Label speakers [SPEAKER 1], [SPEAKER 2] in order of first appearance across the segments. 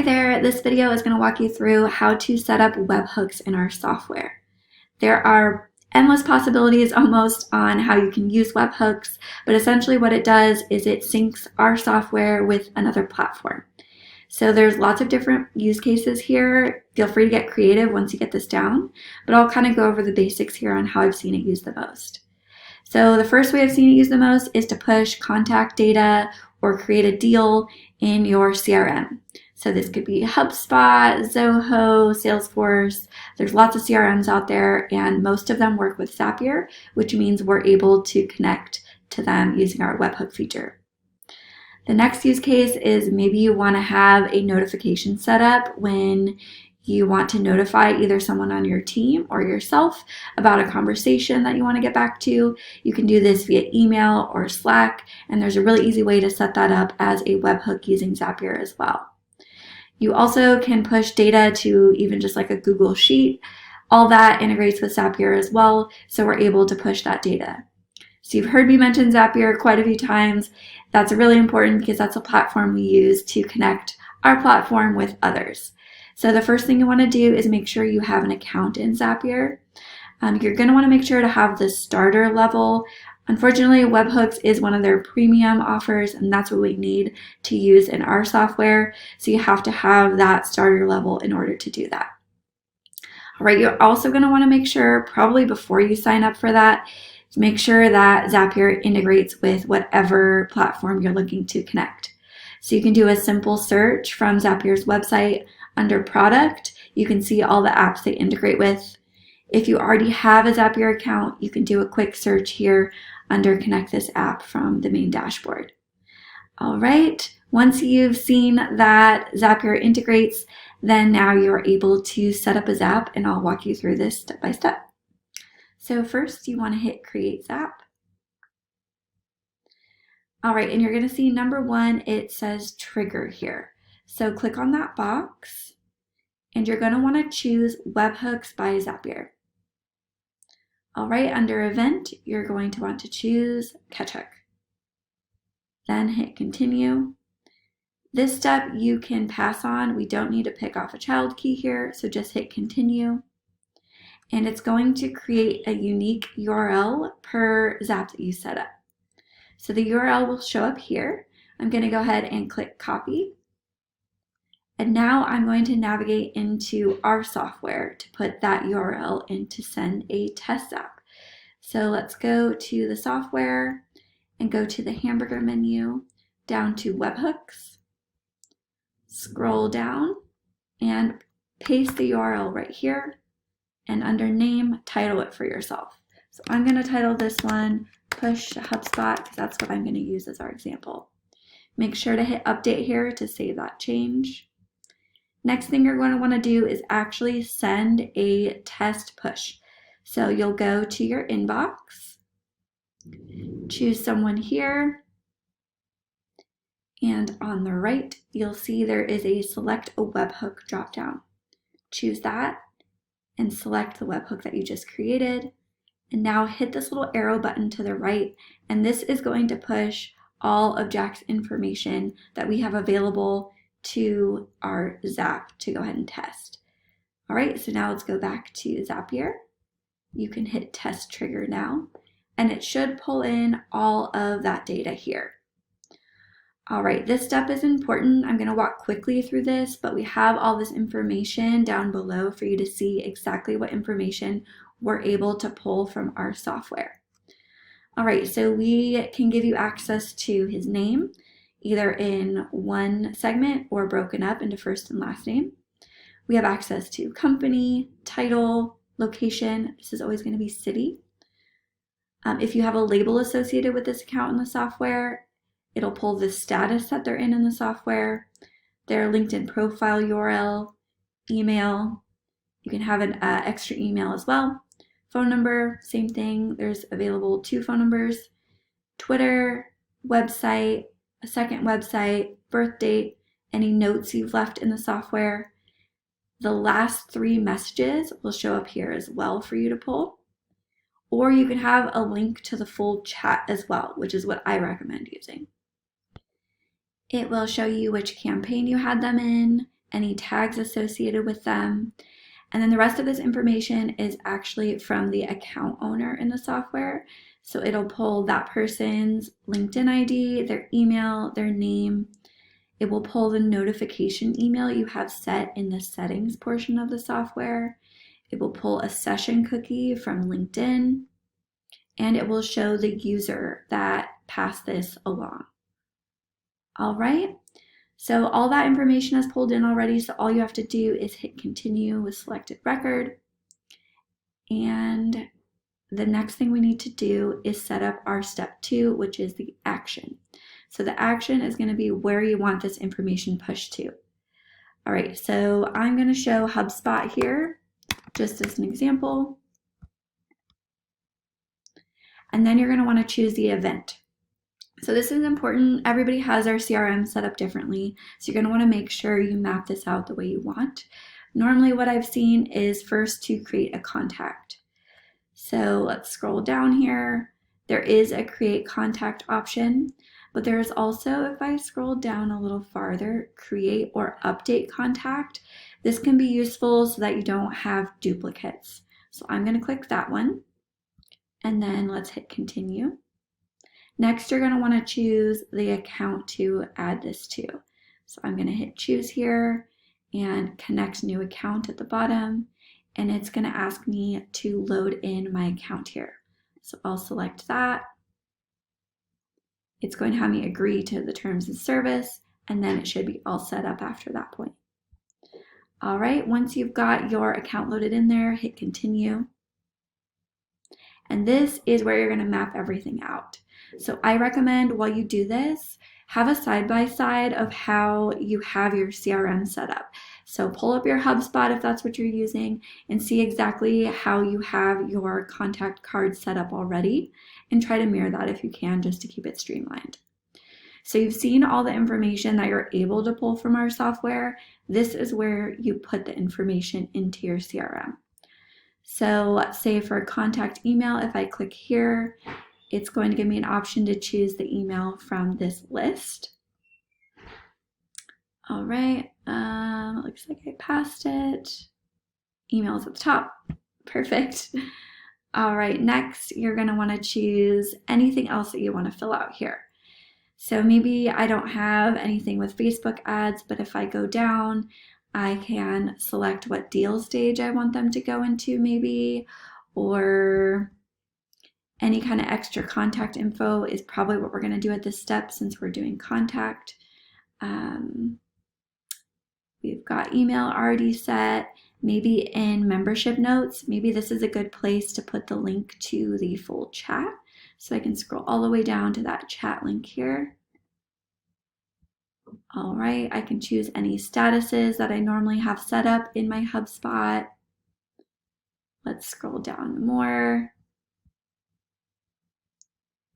[SPEAKER 1] Hi there, this video is going to walk you through how to set up webhooks in our software. There are endless possibilities almost on how you can use webhooks, but essentially what it does is it syncs our software with another platform. So there's lots of different use cases here. Feel free to get creative once you get this down, but I'll kind of go over the basics here on how I've seen it used the most. So the first way I've seen it used the most is to push contact data or create a deal in your CRM. So this could be HubSpot, Zoho, Salesforce. There's lots of CRMs out there, and most of them work with Zapier, which means we're able to connect to them using our webhook feature. The next use case is maybe you want to have a notification set up when you want to notify either someone on your team or yourself about a conversation that you want to get back to. You can do this via email or Slack, and there's a really easy way to set that up as a webhook using Zapier as well. You also can push data to even just like a Google Sheet. All that integrates with Zapier as well, so we're able to push that data. So you've heard me mention Zapier quite a few times. That's really important because that's a platform we use to connect our platform with others. So the first thing you want to do is make sure you have an account in Zapier. You're going to want to make sure to have the starter level. Unfortunately, Webhooks is one of their premium offers, and that's what we need to use in our software. So you have to have that starter level in order to do that. All right, you're also going to want to make sure, probably before you sign up for that, make sure that Zapier integrates with whatever platform you're looking to connect. So you can do a simple search from Zapier's website under product. You can see all the apps they integrate with. If you already have a Zapier account, you can do a quick search here under Connect This App from the main dashboard. All right, once you've seen that Zapier integrates, then now you're able to set up a Zap, and I'll walk you through this step by step. So first you want to hit Create Zap. All right, and you're going to see number one, it says Trigger here. So click on that box, and you're going to want to choose Webhooks by Zapier. All right, under Event, you're going to want to choose Catchhook. Then hit Continue. This step you can pass on. We don't need to pick off a child key here, so just hit Continue. And it's going to create a unique URL per Zap that you set up. So the URL will show up here. I'm going to go ahead and click Copy. And now I'm going to navigate into our software to put that URL in to send a test app. So let's go to the software and go to the hamburger menu, down to Webhooks, scroll down and paste the URL right here, and under name, title it for yourself. So I'm going to title this one Push HubSpot because that's what I'm going to use as our example. Make sure to hit Update here to save that change. Next thing you're going to want to do is actually send a test push. So you'll go to your inbox, choose someone here, and on the right, you'll see there is a Select a Webhook dropdown. Choose that and select the webhook that you just created. And now hit this little arrow button to the right, and this is going to push all of Jack's information that we have available to our Zap to go ahead and test. All right, so now let's go back to Zapier. You can hit Test Trigger now, and it should pull in all of that data here. All right, this step is important. I'm going to walk quickly through this, but we have all this information down below for you to see exactly what information we're able to pull from our software. All right, so we can give you access to his name, either in one segment or broken up into first and last name. We have access to company, title, location. This is always going to be city. If you have a label associated with this account in the software, it'll pull the status that they're in the software, their LinkedIn profile URL, email. You can have an extra email as well. Phone number, same thing. There's available 2 phone numbers, Twitter, website, a second website, birth date, any notes you've left in the software. The last 3 messages will show up here as well for you to pull. Or you can have a link to the full chat as well, which is what I recommend using. It will show you which campaign you had them in, any tags associated with them. And then the rest of this information is actually from the account owner in the software. So it'll pull that person's LinkedIn ID, their email, their name. It will pull the notification email you have set in the settings portion of the software. It will pull a session cookie from LinkedIn, and it will show the user that passed this along. All right, so all that information is pulled in already, so all you have to do is hit continue with selected record. And the next thing we need to do is set up our step 2, which is the action. So the action is going to be where you want this information pushed to. All right, so I'm going to show HubSpot here, just as an example. And then you're going to want to choose the event. So this is important. Everybody has their CRM set up differently, so you're going to want to make sure you map this out the way you want. Normally what I've seen is first to create a contact. So let's scroll down here. There is a create contact option, but there is also, if I scroll down a little farther, create or update contact. This can be useful so that you don't have duplicates. So I'm going to click that one, and then let's hit continue. Next, you're going to want to choose the account to add this to. So I'm going to hit choose here and connect new account at the bottom, and it's going to ask me to load in my account here. So I'll select that. It's going to have me agree to the terms of service, and then it should be all set up after that point. All right, once you've got your account loaded in there, hit continue. And this is where you're going to map everything out. So I recommend while you do this, have a side-by-side of how you have your CRM set up. So pull up your HubSpot if that's what you're using and see exactly how you have your contact card set up already, and try to mirror that if you can, just to keep it streamlined. So you've seen all the information that you're able to pull from our software. This is where you put the information into your CRM. So let's say for contact email, if I click here, it's going to give me an option to choose the email from this list. All right, looks like I passed it. Email's at the top. Perfect. All right, next you're going to want to choose anything else that you want to fill out here. So maybe I don't have anything with Facebook ads, but if I go down, I can select what deal stage I want them to go into maybe, or any kind of extra contact info is probably what we're going to do at this step since we're doing contact. We've got email already set. Maybe in membership notes, maybe this is a good place to put the link to the full chat. So I can scroll all the way down to that chat link here. All right, I can choose any statuses that I normally have set up in my HubSpot. Let's scroll down more.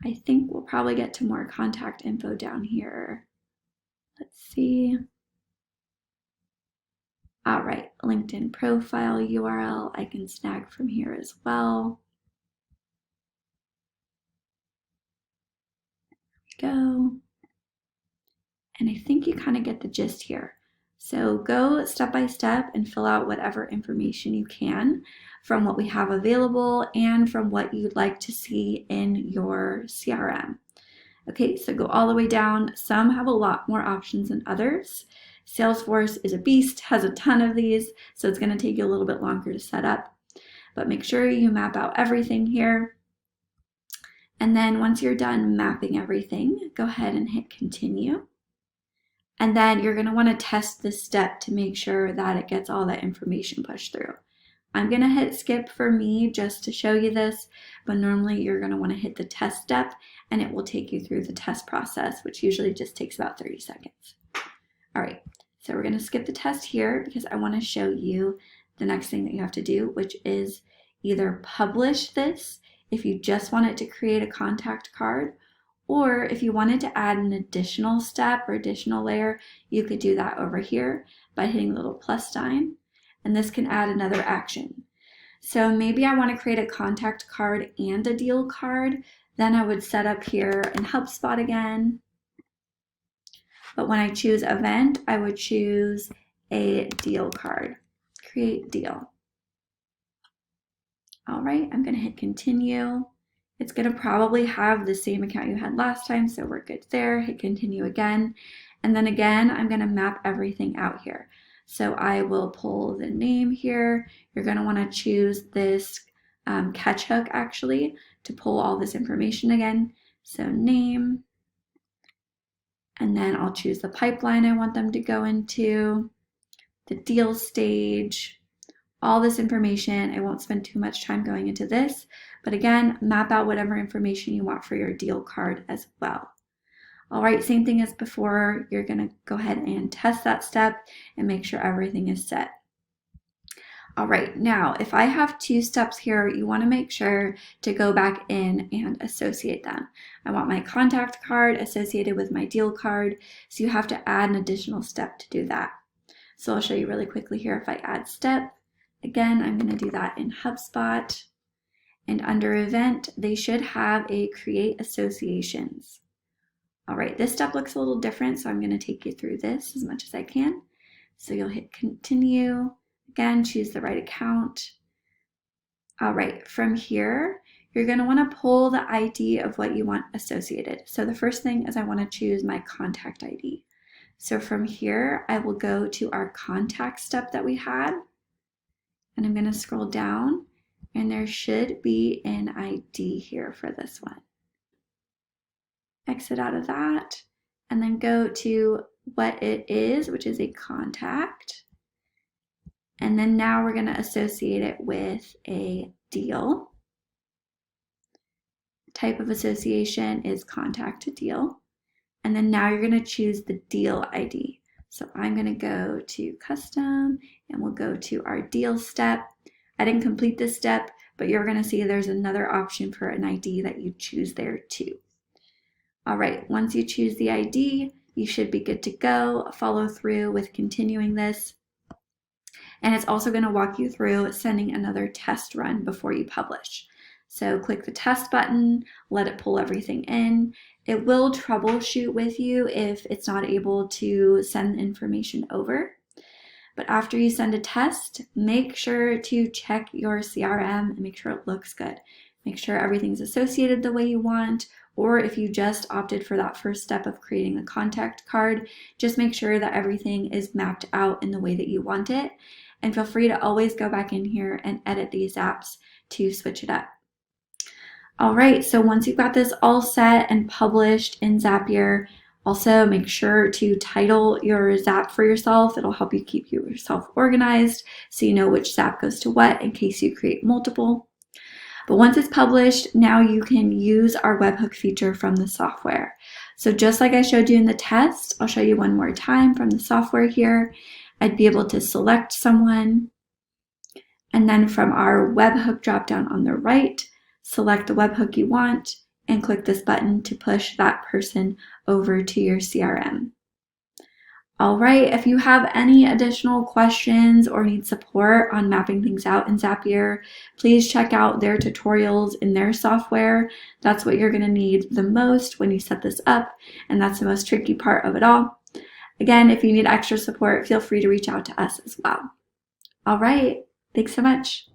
[SPEAKER 1] I think we'll probably get to more contact info down here. Let's see. All right, LinkedIn profile URL, I can snag from here as well. There we go. And I think you kind of get the gist here. So go step by step and fill out whatever information you can from what we have available and from what you'd like to see in your CRM. Okay, so go all the way down. Some have a lot more options than others. Salesforce is a beast, has a ton of these, so it's going to take you a little bit longer to set up. But make sure you map out everything here. And then once you're done mapping everything, go ahead and hit continue. And then you're going to want to test this step to make sure that it gets all that information pushed through. I'm going to hit skip for me just to show you this, but normally you're going to want to hit the test step and it will take you through the test process, which usually just takes about 30 seconds. All right, so we're going to skip the test here because I want to show you the next thing that you have to do, which is either publish this if you just want it to create a contact card, or if you wanted to add an additional step or additional layer, you could do that over here by hitting the little plus sign, and this can add another action. So maybe I want to create a contact card and a deal card, then I would set up here in HubSpot again. But when I choose event, I would choose a deal card. Create deal. All right, I'm going to hit continue. It's going to probably have the same account you had last time, so we're good there. Hit continue again. And then again, I'm going to map everything out here. So I will pull the name here. You're going to want to choose this catch hook actually to pull all this information again. So name, and then I'll choose the pipeline I want them to go into, the deal stage, all this information. I won't spend too much time going into this, but again, map out whatever information you want for your deal card as well. All right, same thing as before, you're gonna go ahead and test that step and make sure everything is set. All right, now if I have two steps here, you wanna make sure to go back in and associate them. I want my contact card associated with my deal card, so you have to add an additional step to do that. So I'll show you really quickly here. If I add step, again, I'm gonna do that in HubSpot, and under event, they should have a create associations. All right, this step looks a little different, so I'm gonna take you through this as much as I can. So you'll hit continue. Again, choose the right account. All right, from here, you're gonna wanna pull the ID of what you want associated. So the first thing is I wanna choose my contact ID. So from here, I will go to our contact step that we had, and I'm gonna scroll down, and there should be an ID here for this one. Exit out of that, and then go to what it is, which is a contact. And then now we're gonna associate it with a deal. Type of association is contact to deal. And then now you're gonna choose the deal ID. So I'm gonna go to custom, and we'll go to our deal step. I didn't complete this step, but you're gonna see there's another option for an ID that you choose there too. All right, once you choose the ID, you should be good to go. Follow through with continuing this. And it's also gonna walk you through sending another test run before you publish. So click the test button, let it pull everything in. It will troubleshoot with you if it's not able to send the information over. But after you send a test, make sure to check your CRM and make sure it looks good. Make sure everything's associated the way you want, or if you just opted for that first step of creating the contact card, just make sure that everything is mapped out in the way that you want it. And feel free to always go back in here and edit these apps to switch it up. All right, so once you've got this all set and published in Zapier, also make sure to title your Zap for yourself. It'll help you keep yourself organized so you know which Zap goes to what in case you create multiple. But once it's published, now you can use our webhook feature from the software. So just like I showed you in the test, I'll show you one more time from the software here. I'd be able to select someone, and then from our webhook dropdown on the right, select the webhook you want and click this button to push that person over to your CRM. All right, if you have any additional questions or need support on mapping things out in Zapier, please check out their tutorials in their software. That's what you're gonna need the most when you set this up, and that's the most tricky part of it all. Again, if you need extra support, feel free to reach out to us as well. All right, thanks so much.